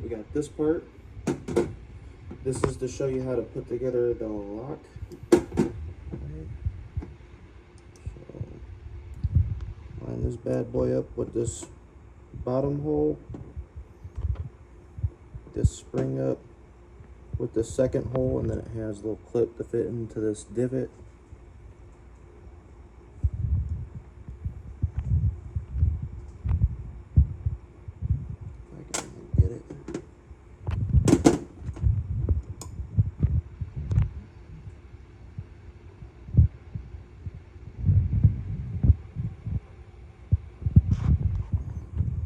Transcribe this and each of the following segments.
we got this part. This is to show you how to put together the lock. Right. So, line this bad boy up with this bottom hole, this spring up with the second hole, and then it has a little clip to fit into this divot. If I can get it.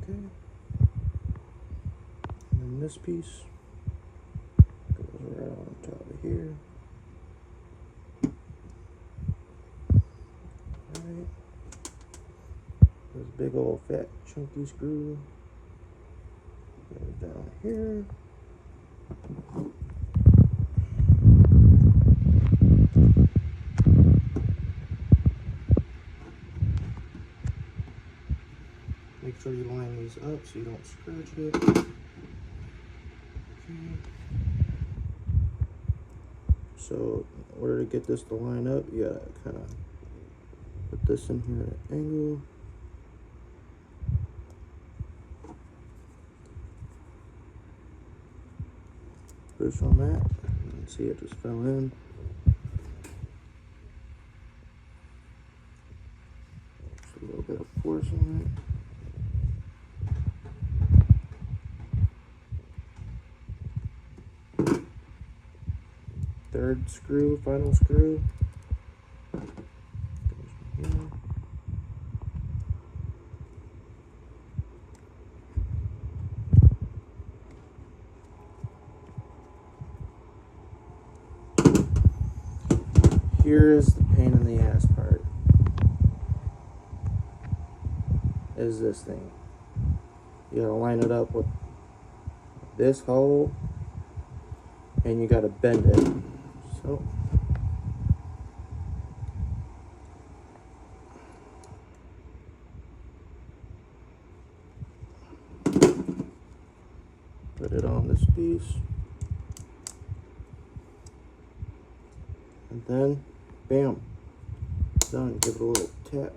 Okay. And then this piece goes right on top of here. Alright. This big old fat chunky screw goes down here. Make sure you line these up so you don't scratch it. Okay. So in order to get this to line up, you gotta kind of put this in here at an angle. Push on that, and see it just fell in. Just a little bit of force on it. Third screw, final screw. Goes in here. Here is the pain in the ass part. Is this thing. You gotta line it up with this hole, and you gotta bend it. So put it on this piece, and then bam, done. Give it a little tap.